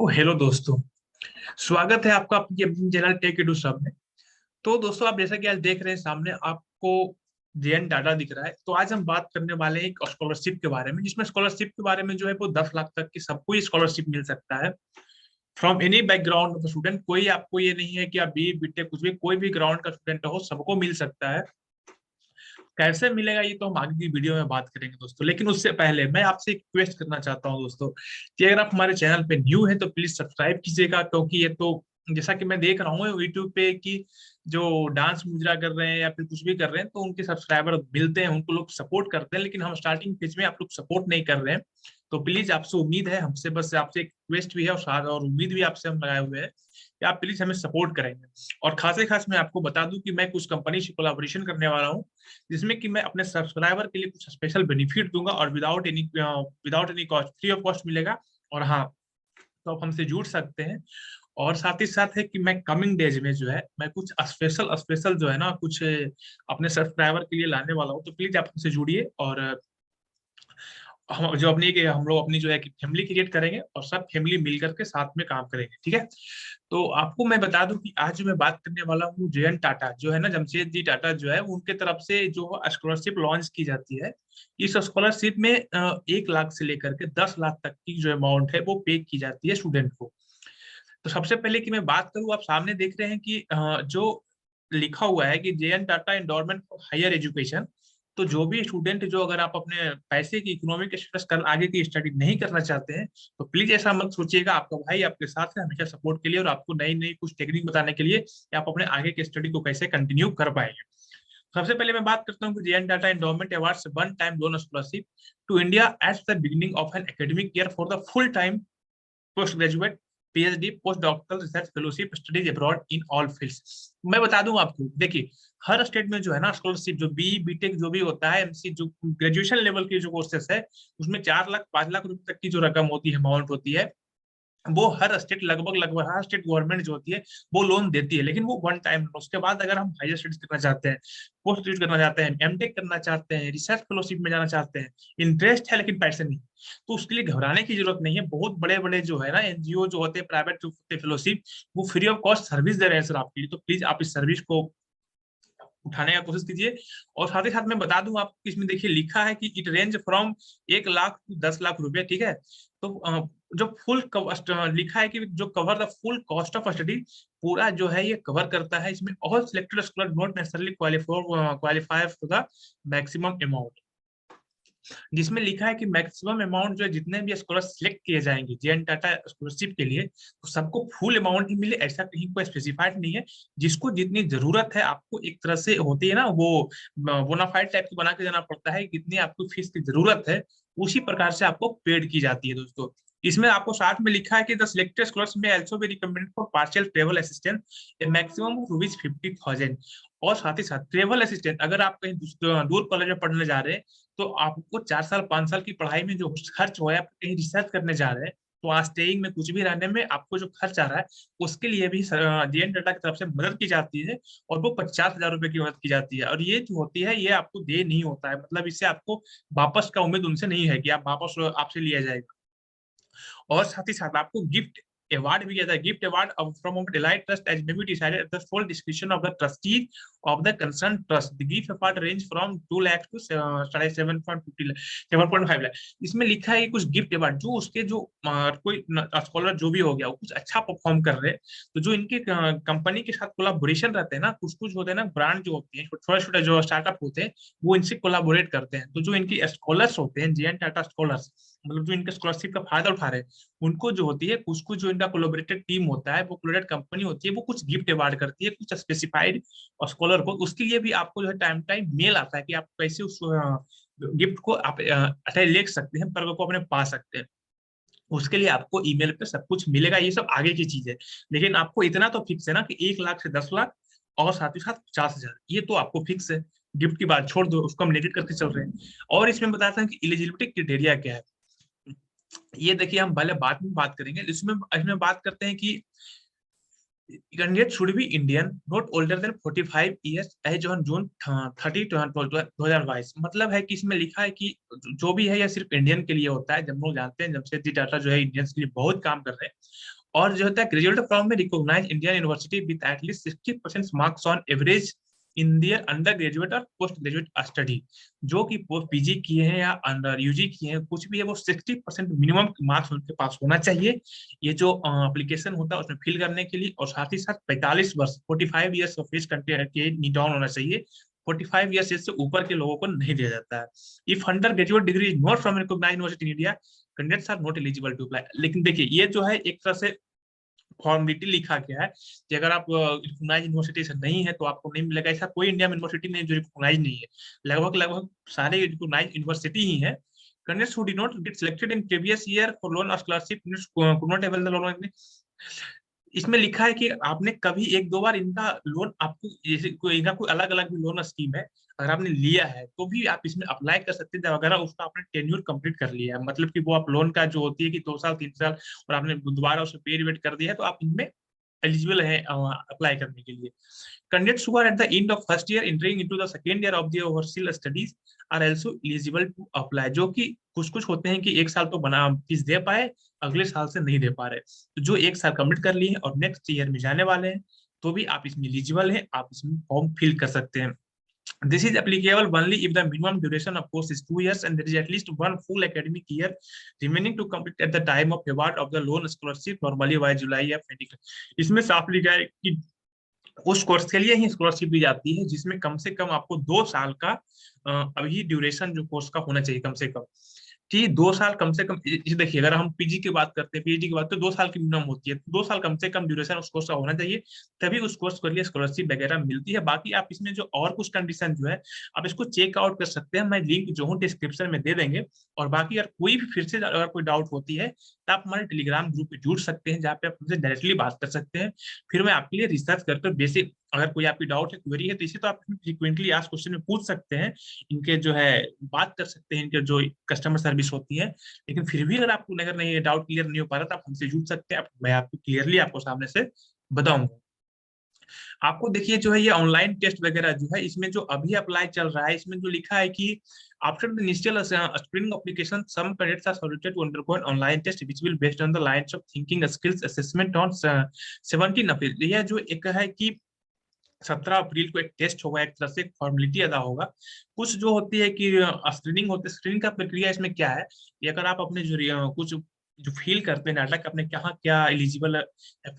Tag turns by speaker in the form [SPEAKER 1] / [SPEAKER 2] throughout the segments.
[SPEAKER 1] तो हेलो दोस्तों। स्वागत है आपका अपनी अपनी चैनल टेक एडू सब में। तो दोस्तों, आप जैसा कि आज देख रहे हैं सामने आपको जेएन डाटा दिख रहा है। तो आज हम बात करने वाले हैं एक स्कॉलरशिप के बारे में, जिसमें स्कॉलरशिप के बारे में जो है वो 10 लाख तक की सबको ये स्कॉलरशिप मिल सकता है। From any background of student, कोई आपको ये नहीं है कि आप बी बीटेक कुछ भी कोई भी ग्राउंड का स्टूडेंट हो, सबको मिल सकता है। कैसे मिलेगा ये तो हम आगे की वीडियो में बात करेंगे दोस्तों, लेकिन उससे पहले मैं आपसे एक रिक्वेस्ट करना चाहता हूँ दोस्तों कि अगर आप हमारे चैनल पे न्यू है तो प्लीज सब्सक्राइब कीजिएगा, क्योंकि ये तो जैसा कि मैं देख रहा हूँ यूट्यूब पे कि जो डांस मुजरा कर रहे हैं या फिर कुछ भी कर रहे हैं तो उनके सब्सक्राइबर मिलते हैं, उनको लोग सपोर्ट करते हैं, लेकिन हम स्टार्टिंग पेज में आप लोग सपोर्ट नहीं कर रहे हैं। तो प्लीज आपसे उम्मीद है, हमसे बस आपसे एक रिक्वेस्ट भी है और उम्मीद भी आपसे हम लगाए हुए हैं कि आप प्लीज हमें सपोर्ट करेंगे। और खास खास मैं आपको बता दूं कि मैं कुछ कंपनी से कोलाबोरेशन करने वाला हूँ, जिसमें कि मैं अपने सब्सक्राइबर के लिए कुछ स्पेशल बेनिफिट दूंगा और without any cost, free of cost मिलेगा। और हाँ, तो आप हमसे जुड़ सकते हैं। और साथ ही साथ है कि मैं कमिंग डेज में जो है मैं कुछ स्पेशल स्पेशल जो है ना कुछ अपने सब्सक्राइबर के लिए लाने वाला हूँ। तो प्लीज आप हमसे जुड़िए और हम लोग अपनी जो है कि फैमिली क्रिएट करेंगे और सब फैमिली मिल करके साथ में काम करेंगे, ठीक है। तो आपको मैं बता दूं कि आज जो मैं बात करने वाला हूँ जेएन टाटा जो है ना, जमशेद जी टाटा जो है उनके तरफ से जो स्कॉलरशिप लॉन्च की जाती है। इस स्कॉलरशिप में 1 लाख से लेकर के 10 लाख तक की जो अमाउंट है वो पे की जाती है स्टूडेंट को। तो सबसे पहले कि मैं बात करूं, आप सामने देख रहे हैं कि जो लिखा हुआ है कि JN Tata endowment for higher education. तो जो भी स्टूडेंट जो अगर आप अपने पैसे की इकोनॉमिक स्टेटस कर आगे की स्टडी नहीं करना चाहते हैं तो प्लीज ऐसा मत सोचिएगा, आपका भाई आपके साथ है हमेशा सपोर्ट के लिए और आपको नई नई कुछ टेक्निक बताने के लिए कि आप अपने आगे की स्टडी को कैसे कंटिन्यू कर पाएंगे। सबसे पहले मैं बात करता हूँ कि JN Tata endowment awards one time loan scholarship to India at the beginning of an academic year for the full time post graduate PhD post doctoral research fellowship studies abroad in all fields. मैं बता दूं आपको, देखिए हर state में जो है ना scholarship जो बी बीटेक जो भी होता है, एमसी जो ग्रेजुएशन लेवल की जो कोर्सेस है उसमें 4 लाख 5 लाख रुपए तक की जो रकम होती है, अमाउंट होती है, वो हर स्टेट लगभग लगभग हर स्टेट गवर्नमेंट जो होती है वो लोन देती है। लेकिन वो वन टाइम, उसके बाद अगर हम हायर स्टडीज करना चाहते हैं, पोस्ट ग्रेजुएट करना चाहते हैं, एमटेक करना चाहते हैं, रिसर्च फेलोशिप में जाना चाहते हैं, इंटरेस्ट है लेकिन पैसे नहीं, तो उसके लिए घबराने की जरूरत नहीं है। बहुत बड़े बड़े जो है ना एनजीओ जो होते हैं प्राइवेट जो होते हैं फेलोशिप, वो फ्री ऑफ कॉस्ट सर्विस दे रहे हैं सर आपके लिए। तो प्लीज आप इस सर्विस को उठाने का कोशिश कीजिए। और साथ ही साथ मैं बता दूं आपको, इसमें देखिए लिखा है कि it range from 1 lakh to 10 lakh रुपए, ठीक है। तो जो फुल लिखा है कि जो cover the full cost of study, पूरा जो है ये कवर करता है। इसमें all selected scholar not necessarily qualify for the maximum amount, जिसमें लिखा है कि मैक्सिमम अमाउंट जो है जितने भी स्कॉलर सिलेक्ट किए जाएंगे जेएन टाटा स्कॉलरशिप के लिए, तो सबको फुल अमाउंट ही मिले ऐसा कहीं कोई स्पेसिफाइड नहीं है। जिसको जितनी जरूरत है, आपको एक तरह से होती है ना वो बोनाफाइड टाइप की बना के देना पड़ता है, कितनी आपको फीस की जरूरत है उसी प्रकार से आपको पेड की जाती है दोस्तों। इसमें आपको साथ में लिखा है कि द सिलेक्टेड स्कॉलर्स में also be recommended for partial travel assistance A maximum of rupees 50,000। और साथ ही साथ ट्रेवल असिस्टेंट, अगर आप कहीं दूर कॉलेज में पढ़ने जा रहे हैं तो आपको 4 साल 5 साल की पढ़ाई में जो खर्च हो, या कहीं रिसर्च करने जा रहे हैं तो आज स्टेइंग में कुछ भी रहने में आपको जो खर्च आ रहा है उसके लिए भी जेएन डाटा की तरफ से मदद की जाती है। और वो 50,000 रुपए की मदद की जाती है। और ये जो होती है ये आपको दे नहीं होता है, मतलब इससे आपको वापस का उम्मीद उनसे नहीं है कि आप वापस आपसे लिया जाएगा। और साथ ही साथ आपको गिफ्ट अवार्ड भी दिया था, gift award from delight trust as may be decided at the full description of the trustee of the concern trust. The gift award range from 2 lakh to 7.5 lakh. इसमें लिखा है कि कुछ गिफ्ट अवार्ड जो उसके जो कोई स्कॉलर जो भी हो गया वो कुछ अच्छा परफॉर्म कर रहे हैं, तो जो इनके कंपनी के साथ कोलाबोरेशन रहते हैं ना, कुछ कुछ होते हैं ना ब्रांड जो होती है, छोटे छोटे जो स्टार्टअप होते हैं वो इनसे कोलाबोरेट करते हैं। तो जो इनकी स्कॉलर्स होते हैं जेएन टाटा स्कॉलर्स, मतलब जो इनके स्कॉलरशिप का फायदा उठा रहे हैं, उनको जो होती है कुछ कुछ जो इनका कोलैबोरेटेड टीम होता है, वो कोलैबोरेटेड कंपनी होती है, वो कुछ गिफ्ट अवार्ड करती है कुछ स्पेसिफाइड स्कॉलर को। उसके लिए भी आपको जो है टाइम टाइम मेल आता है कि आप कैसे उस गिफ्ट को आप अटैच ले सकते हैं, पर को अपने पा सकते हैं। उसके लिए आपको ईमेल पे सब कुछ मिलेगा, ये सब आगे की चीज है। लेकिन आपको इतना तो फिक्स है ना कि 1 लाख से 10 लाख और साथ ही साथ 50,000, ये तो आपको फिक्स है। गिफ्ट की बात छोड़ दो, उसको हम नेगेट करके चल रहे हैं। और इसमें बताते हैं कि एलिजिबिलिटी क्राइटेरिया क्या है। ये देखिए हम पहले बाद में बात करेंगे, इसमें इसमें बात करते हैं कि candidate should be Indian, not older than 45 years, age on June 30 2022। मतलब है कि इसमें लिखा है कि जो भी है यह सिर्फ इंडियन के लिए होता है। जब हम लोग जानते हैं जमशेदजी टाटा जो है इंडियंस के लिए बहुत काम कर रहे हैं। और जो होता है ग्रेजुएट फ्रॉम में recognise Indian university with at least 60% marks on average in their undergraduate और पोस्ट ग्रेजुएट स्टडी। जो कि पीजी किए हैं या अंडर यूजी किए हैं, कुछ भी है, वो 60% मिनिमम मार्क्स उनके पास होना चाहिए ये जो एप्लीकेशन होता है उसमें फिल करने के लिए। और साथ ही साथ 45 वर्ष 45 ईयर्स ऑफ एज के नीट डाउन होना चाहिए। 45 ईयर्स एज से ऊपर के लोगों को नहीं दिया जाता है। If undergraduate degree is not from recognised university in India, candidates are not eligible to apply. लेकिन देखिए ये जो है एक तरह से फॉर्मेलिटी लिखा गया है कि अगर आप रिकॉग्नाइज यूनिवर्सिटी से नहीं है तो आपको नहीं मिलेगा। ऐसा कोई इंडिया में यूनिवर्सिटी नहीं जो रिकॉग्नाइज नहीं है, लगभग लगभग सारे रिकॉग्नाइज यूनिवर्सिटी ही है। Candidates who did not get selected in previous year for loan और scholarship could not avail the loan. इसमें लिखा है कि आपने कभी एक दो बार इनका लोन, आपको जैसे कोई इनका कोई अलग अलग भी लोन स्कीम है, अगर आपने लिया है तो भी आप इसमें अप्लाई कर सकते हैं जब अगर उसका आपने टेन्योर कंप्लीट कर लिया है। मतलब कि वो आप लोन का जो होती है कि 2 साल 3 साल और आपने दोबारा उसमें पे रिवेट कर दिया है तो आप इनमें एलिजिबल है अप्लाई करने के लिए। Candidates who are at the end of first year entering into the second year of their overseas studies are also eligible to apply। जो कि कुछ कुछ होते हैं कि एक साल तो बना फीस दे पाए, अगले साल से नहीं दे पा रहे, तो जो एक साल कमिट कर लिए हैं और नेक्स्ट ईयर में जाने वाले हैं तो भी आप इसमें एलिजिबल हैं, आप इसमें फॉर्म फिल कर सकते हैं। This is applicable only if the minimum duration of course is 2 years and there is at least one full academic year remaining to complete at the time of award of the loan scholarship, normally by July या 20। इसमें साफ लिखा है कि उस course के लिए ही scholarship दी जाती है जिसमें कम से कम आपको 2 साल का अभी ड्यूरेशन जो कोर्स का होना चाहिए कम से कम, कि 2 साल कम से कम। देखिए अगर हम पीजी की बात करते हैं, पीजी की बात तो 2 साल की मिनिमम होती है, 2 साल कम से कम ड्यूरेशन उस कोर्स का होना चाहिए, तभी उस कोर्स के लिए स्कॉलरशिप वगैरह मिलती है। बाकी आप इसमें जो और कुछ कंडीशन जो है आप इसको चेक आउट कर सकते हैं, मैं लिंक जो हूँ डिस्क्रिप्शन में दे देंगे। और बाकी अगर कोई भी फिर से अगर कोई डाउट होती है तो आप हमारे टेलीग्राम ग्रुप पे जुड़ सकते हैं जहाँ पे आप हमसे डायरेक्टली बात कर सकते हैं। फिर मैं आपके लिए रिसर्च कर बेसिक अगर कोई आपकी डाउट है, क्वेरी है, तो इसे तो आप फ्रिक्वेंटली आज क्वेश्चन में पूछ सकते हैं, इनके जो है बात कर सकते हैं, इनके जो कस्टमर सर्विस होती है। लेकिन फिर भी अगर आपको अगर नहीं डाउट क्लियर नहीं हो पा रहा तो आप हमसे जुड़ सकते हैं, मैं आपको क्लियरली आपको सामने से बताऊंगा। आपको देखिए जो है ये ऑनलाइन टेस्ट वगैरह जो है इसमें जो अभी अप्लाई चल रहा है इसमें जो लिखा है कि after the initial screening application some candidates are submitted to undergo an online test which will based on the lines of thinking skills assessment on 17 April. यह जो एक है कि 17 अप्रैल को एक टेस्ट होगा, एक तरह से एक फॉर्मेलिटी अदा होगा। कुछ जो होती है कि स्क्रीनिंग होती है, स्क्रीनिंग का प्रक्रिया इसमें क्या है कि अगर आप अपने जो कुछ जो फील करते हैं नाटक अपने कहाँ क्या एलिजिबल है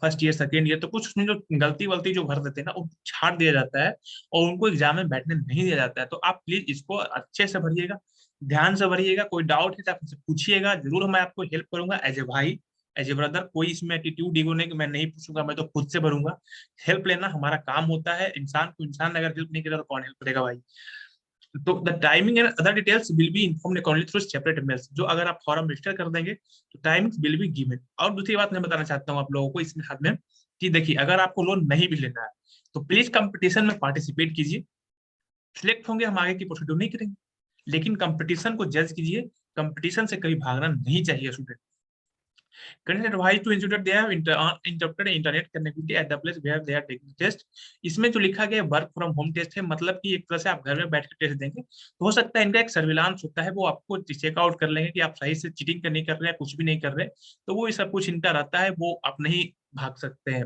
[SPEAKER 1] फर्स्ट ईयर सेकेंड ईयर, तो कुछ उसमें जो गलती वलती जो भर देते हैं ना वो छाट दिया जाता है और उनको एग्जाम में बैठने नहीं दिया जाता है। तो आप प्लीज इसको अच्छे से भरिएगा, ध्यान से भरिएगा। कोई डाउट है तो आप मुझसे पूछिएगा, जरूर मैं आपको हेल्प करूंगा एज ए भाई, एज ए ब्रदर। कोई इसमें एटीट्यूड ईगो नहीं कि मैं नहीं पूछूंगा, मैं तो खुद से भरूंगा। हेल्प लेना हमारा काम होता है, इंसान को इंसान अगर हेल्प नहीं करेगा तो कौन हेल्प करेगा भाई। तो the timing and other details will be informed accordingly through separate mails. जो अगर आप फॉर्म रजिस्टर कर देंगे तो टाइमिंग्स विल बी गिवन। और दूसरी बात मैं बताना चाहता हूँ आप लोगों को इसमें हाथ में कि देखिए अगर आपको लोन नहीं भी लेना है तो प्लीज कंपटीशन में पार्टिसिपेट कीजिए। सिलेक्ट होंगे हम आगे की प्रोसीड्यूर नहीं करेंगे, लेकिन कंपटीशन को जज कीजिए। कंपटीशन से कभी भागना नहीं चाहिए student. Currently advised to ensure that they have interrupted internet connectivity at the place where they are taking test। इसमें जो लिखा गया वर्क फ्रॉम होम टेस्ट है, मतलब कि एक तरह से आप घर में बैठ कर टेस्ट देंगे तो हो सकता है इनका एक सर्विलांस होता है, वो आपको चेकआउट कर लेंगे कि आप सही से चीटिंग नहीं कर रहे हैं, कुछ भी नहीं कर रहे, तो वो सब कुछ इनका रहता है, वो आप नहीं भाग सकते हैं,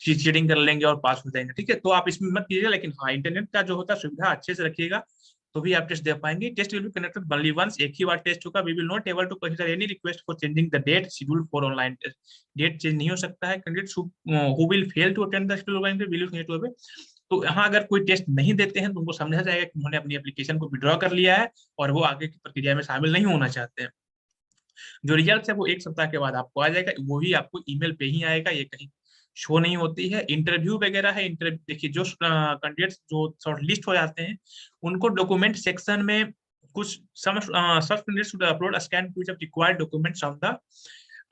[SPEAKER 1] चीटिंग कर लेंगे और पास हो जाएंगे। ठीक है, तो आप इसमें मत कीजिएगा, लेकिन हाँ इंटरनेट का जो होता है सुविधा अच्छे से रखिएगा तो भी आप टेस्ट दे पाएंगे। Test will be conducted only once, एक ही बार टेस्ट होगा। We will not able to consider any request for changing the date schedule for online test. Date change नहीं हो सकता है। Candidates who will fail to attend the schedule online test will need to away. तो यहाँ अगर कोई test नहीं देते हैं तो उनको समझा जाएगा कि उन्होंने अपनी एप्लीकेशन को विड्रॉ कर लिया है और वो आगे की प्रक्रिया में शामिल नहीं होना चाहते हैं। जो रिजल्ट है वो 1 सप्ताह के बाद आपको आ जाएगा, वो ही आपको ईमेल पे ही आएगा, ये कहीं शो नहीं होती है। इंटरव्यू वगैरह है, इंटरव्यू देखिए जो कैंडिडेट्स जो शॉर्ट लिस्ट हो जाते हैं उनको डॉक्यूमेंट सेक्शन में कुछ some such candidates should upload a scanned page of required documents on the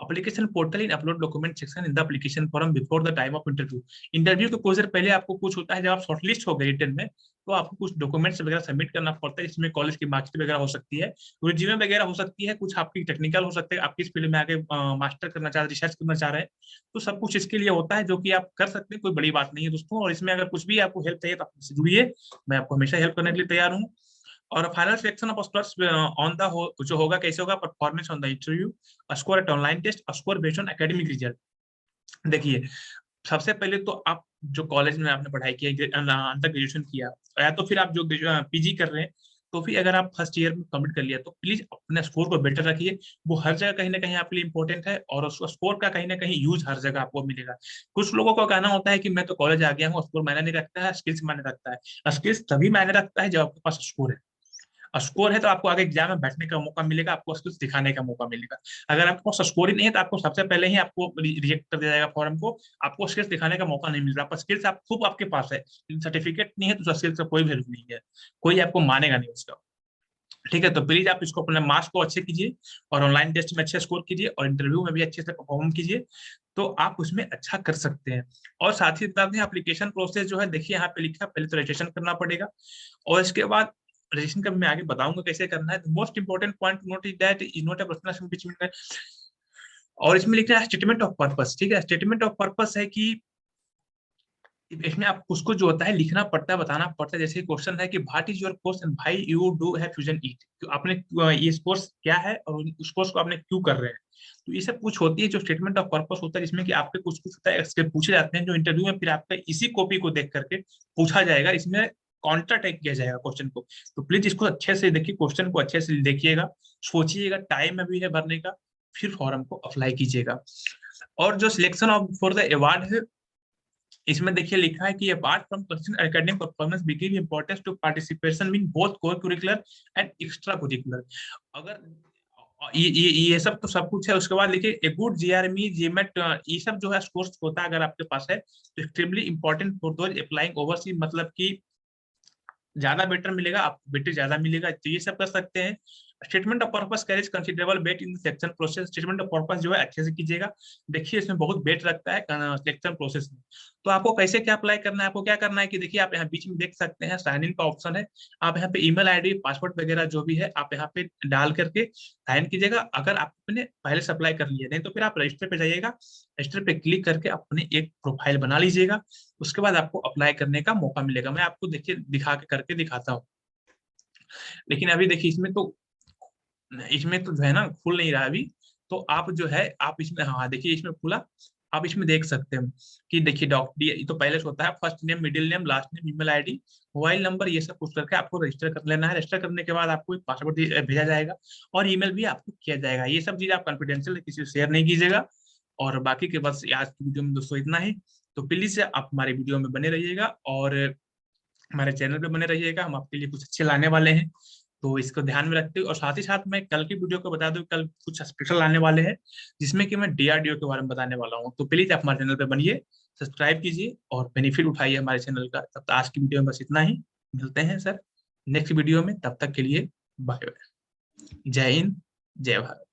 [SPEAKER 1] application portal in upload document section in the application form before the time of interview. Interview के कुछ देर पहले आपको कुछ होता है, जब आप शॉर्टलिस्ट हो गए रिटर्न में, तो आपको कुछ डॉक्यूमेंट्स वगैरह सबमिट करना पड़ता है। इसमें कॉलेज की मार्कशीट वगैरह हो सकती है, रिज्यूमे वगैरह हो सकती है, कुछ आपकी टेक्निकल हो सकते हैं, आप किस फील्ड में आगे मास्टर करना चाह रहे हैं, रिसर्च करना चाह रहे हैं, तो सब कुछ इसके लिए होता है, जो कि आप कर सकते हैं, कोई बड़ी बात नहीं है दोस्तों। और इसमें अगर कुछ भी आपको हेल्प चाहिए तो आप मुझसे जुड़िए, मैं आपको हमेशा हेल्प करने के लिए तैयार हूँ। और final selection of scholars on the जो होगा कैसे होगा, performance on the interview, score at online test, score based on academic result. देखिए, सबसे पहले तो आप जो कॉलेज में आपने पढ़ाई की है, अंडर ग्रेजुएशन किया, या तो फिर आप जो पीजी कर रहे हैं, तो फिर अगर आप फर्स्ट ईयर में कंप्लीट कर लिया, तो प्लीज अपने स्कोर को बेटर रखिए। वो हर जगह कहीं ना कहीं आपके लिए इंपॉर्टेंट है, और उस स्कोर का कहीं ना कहीं यूज हर जगह आपको मिलेगा। कुछ लोगों का कहना होता है कि मैं तो कॉलेज आ गया हूँ, स्कोर मायने नहीं रखता है, स्किल्स मायने रखता है। स्किल्स तभी मायने रखता है जब आपके पास स्कोर है। स्कोर है तो आपको आगे एग्जाम में बैठने का मौका मिलेगा, आपको स्किल्स दिखाने का मौका मिलेगा। अगर आपके पास स्कोर ही नहीं है, तो आपको सबसे पहले ही आपको रिजेक्ट कर दिया जाएगा फॉर्म को, आपको स्किल्स दिखाने का मौका नहीं मिल रहा। आपका स्किल्स आप खूब आपके पास है, लेकिन सर्टिफिकेट नहीं है, तो स्किल्स का कोई वैल्यू नहीं है, कोई आपको मानेगा नहीं उसका। ठीक है, तो प्लीज आप इसको अपने मार्क्स को अच्छे कीजिए, और ऑनलाइन टेस्ट में अच्छे स्कोर कीजिए, और इंटरव्यू में भी अच्छे से परफॉर्म कीजिए, तो आप उसमें अच्छा कर सकते हैं। और साथ ही साथ एप्लीकेशन प्रोसेस जो है, देखिए यहाँ पे लिखा है, पहले तो रजिस्ट्रेशन करना पड़ेगा, और इसके बाद रजिस्ट्रेशन का मैं आगे बताऊंगा कैसे करना है। Most important point note is that is not a personal between, और इसमें लिखना है स्टेटमेंट ऑफ पर्पस। ठीक है, स्टेटमेंट ऑफ पर्पस है कि इसमें आप उसको जो होता है लिखना पड़ता है, बताना पड़ता है। जैसे क्वेश्चन है कि what is your course and why you do have फ्यूजन ईट, तो आपने ये कोर्स क्या है और उस कोर्स को आपने क्यों कर रहे हैं। तो ये सब कुछ होती है जो स्टेटमेंट ऑफ पर्पस होता है, जिसमें कि आपके कुछ कुछ होता है इसके पूछे जाते हैं, जो इंटरव्यू में फिर आपका इसी कॉपी को देख करके पूछा जाएगा। इसमें काउंटर टाइप किया जाएगा क्वेश्चन को। तो प्लीज इसको अच्छे से देखिए, क्वेश्चन को अच्छे से देखिएगा, सोचिएगा, टाइम में भी है भरने का, फिर फॉर्म को अप्लाई कीजिएगा। और जो selection of for the award है, इसमें देखिए लिखा है कि apart from consistent academic performance we give importance to participation in both core curricular and extra curricular. अगर ये सब तो सब कुछ है, उसके बाद लिखिए ए गुड जीआरएमई जीमेट, ये सब जो है कोर्स होता है, अगर आपके पास है तो extremely important for those applying overseas, मतलब कि ज्यादा बेटर मिलेगा आपको, बेटर ज्यादा मिलेगा, तो ये सब कर सकते हैं। Statement of purpose carries considerable weight in selection process, statement of purpose जो है अच्छे से कीजिएगा। देखिए इसमें बहुत वेट रखता है सिलेक्शन प्रोसेस में। तो आपको कैसे क्या अप्लाई करना है, आपको क्या करना है कि देखिए आप यहाँ बीच में देख सकते हैं साइन इन का ऑप्शन है। आप यहाँ पे ईमेल आईडी, पासवर्ड वगैरह जो भी है, आप यहाँ पे डाल करके साइन कीजिएगा। अगर आपने पहले से अप्लाई कर लिया, नहीं तो फिर आप रजिस्टर पे जाइएगा, रजिस्टर पे क्लिक करके अपने एक प्रोफाइल बना लीजिएगा। उसके बाद आपको अप्लाई करने का मौका मिलेगा। मैं आपको देखिए दिखा के करके दिखाता हूँ। लेकिन अभी देखिए इसमें तो जो है ना खुल नहीं रहा अभी। तो आप जो है आप इसमें, हाँ देखिए इसमें खुला, आप इसमें देख सकते हैं कि देखिए डॉक्टर, ये तो पहले से होता है first name, middle name, last name, email ID, mobile number, ये सब कुछ करके आपको रजिस्टर कर लेना है। रजिस्टर करने के बाद आपको एक पासवर्ड भेजा जाएगा, और ईमेल भी आपको किया जाएगा। ये सब चीज आप कॉन्फिडेंशियल किसी से शेयर नहीं कीजिएगा। और बाकी के बस आज की वीडियो में दोस्तों इतना ही। तो प्लीज आप हमारे वीडियो में बने रहिएगा, और हमारे चैनल पे बने रहिएगा, हम आपके लिए कुछ अच्छे लाने वाले हैं। तो इसको ध्यान में रखते हुए, और साथ ही साथ मैं कल की वीडियो को बता दूं, कल कुछ स्पेशल आने वाले हैं, जिसमें कि मैं डीआरडीओ के बारे में बताने वाला हूँ। तो प्लीज आप हमारे चैनल पे बनिए, सब्सक्राइब कीजिए, और बेनिफिट उठाइए हमारे चैनल का। तब तक आज की वीडियो में बस इतना ही। मिलते हैं सर नेक्स्ट वीडियो में, तब तक के लिए बाय बाय। जय हिंद, जय भारत।